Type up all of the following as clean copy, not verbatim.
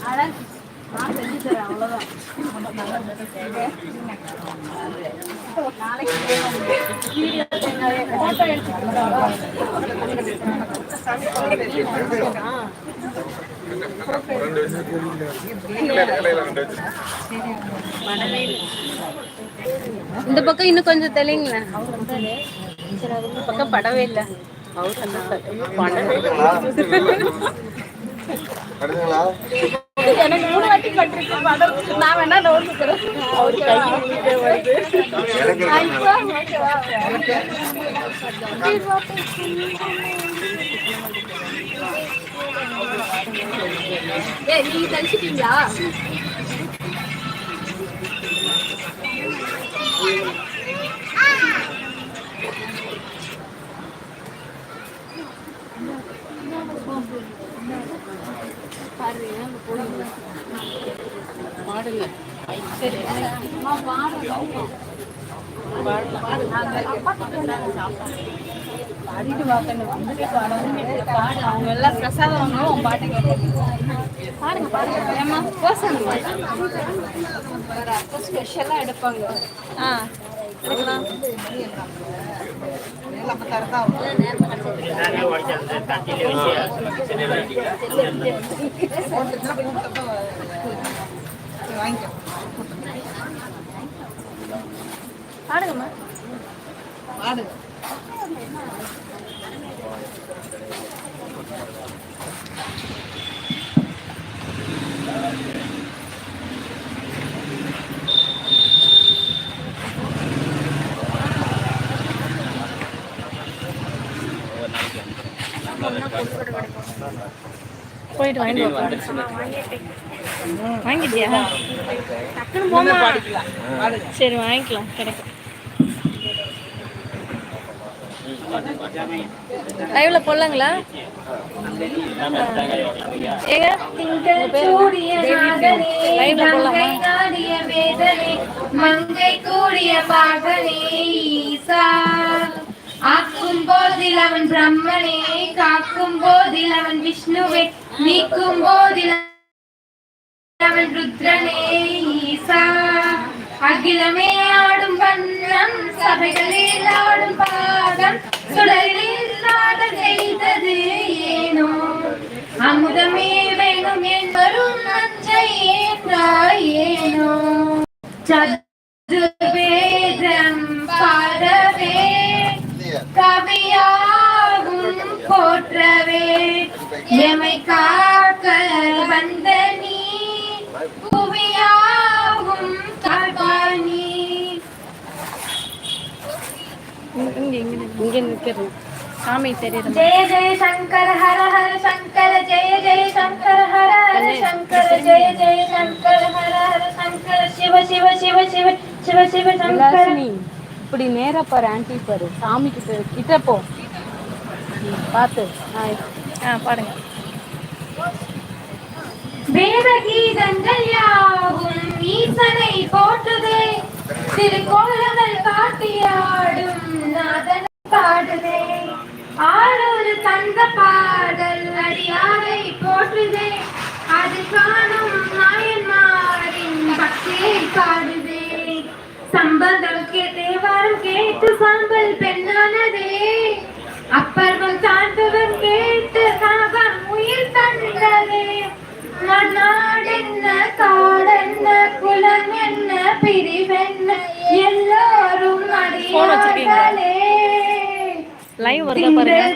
நான் செஞ்சு தரேன் அவ்வளோதான். நாளைக்கு ஃபோட்டோ இந்த பக்கம் இன்னும் கொஞ்சம் தெளிங்களேன். இந்த பக்கம் படவே இல்லை. எனக்கு 3 வாட்டி கட்டிருக்கேன் படம். நான் வேணா நோட்டு தரேன். நீங்க தரிசிட்டீங்களா? பாடுங்க. சரி பாடிட்டு பார்க்கணும். அவங்க எல்லாம் பிரசாதம் வாங்கணும். பாட்டு பாருங்க பாருங்க. ஏமா பர்சன் அப்போ ஸ்பெஷலாக எடுப்பாங்க. எடுக்கலாம். பாடுங்கம்மா பாடுங்க. போயிட்டு வாங்கிட்டியா? டக்குன்னு போமா. சரி வாங்கிக்கலாம், கிடைக்கும். லைவ்ல போடலாங்களா? ஏங்க லைவ்ல போடலாமா? மங்கை கூடிய பாகனே ஈசா, ஆக்கும் போதில் அவன் பிரம்மனே, காக்கும் போதில் அவன் விஷ்ணுவே, நீக்கும் போதில் அவன் ருத்ரனே ஈசா. அகிலமே ஆடும் வண்ணம், சபைகளில் ஆடும் பாகம், சுடரில் ஆட செய்தது ஏனோ. அமுதமே வேணும் என்பரும் நஞ்சை ஏற்றாய் ஏனோ. சதுர்வேதம் பாடவே, கவியாகும் போற்றவே, எமை காக்க வந்த நீ, புவியாகும் காப்பானி. இங்க நிக்கிறது சாமி தெரியுது. ஜெய ஜெய சங்கர ஹர ஹர சங்கர, ஜெய ஜெய சங்கர ஹர ஹர சங்கர, ஜெய ஜெய சங்கர ஹர ஹர சங்கர, சிவ சிவ சிவ சிவ சிவ சிவ சங்கர. இப்படி நேரா பாரு, ஆன்டி பாரு, சாமி கிட்ட போ பார்த்து. பாடுங்க. வேத கீதங்கள் யாவும் ஈசனை போற்றுதே, திருக்கோலங்கள் காட்டியாடும் நாதனை பாடுதே. ஆளொரு தந்த பாடல் அடியாரை போற்றுதே, அது காணும் நாயன்மாரின் பக்தியை பாடுதே. சம்பந்தம் தேவாரம் கேட்டு சாம்பல் பெண்ணானதே, அப்பர்வம் சார்ந்தவர் கேட்டு சாபம் உயிர் தந்ததே. நாடென்ன காடென்ன குலம் என்ன பிரிவென்ன, எல்லோரும் அடியார்களே.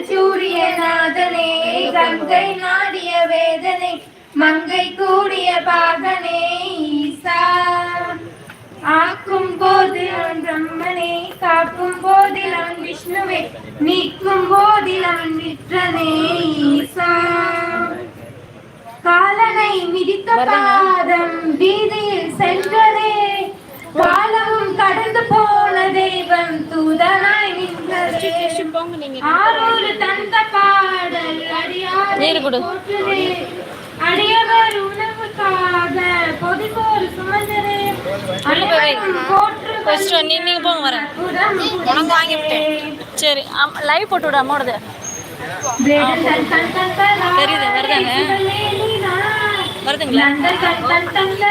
சூரியநாதனே, கங்கை நாடிய வேதனை, மங்கை கூடிய பாகனே ஈசா. ஆக்கும் போதில் அவன் பிரம்மனே, காக்கும் போதில் அவன் விஷ்ணுவே, நீக்கும் போதில் அவன் விற்றனே ஈசா. காலனை மிதித்த பாதம் வீதியில் சென்றதே, காலமும் கடந்து போன தெய்வம் தூதனாய் நின்றதே. ஆரூர் தந்த பாடல் அடியாரை போற்றுதே, அடியவர் உணவுக்காக பொதுபோர் சுமந்தரே. நீங்க போங்க, வரேன். உனக்கு வாங்கிவிட்டேன். சரி, லைவ் போட்டு விட அம்மாவோடது தெரியுது, வருதாங்க. வருதுங்களா? நந்தர் கண்டன் தந்த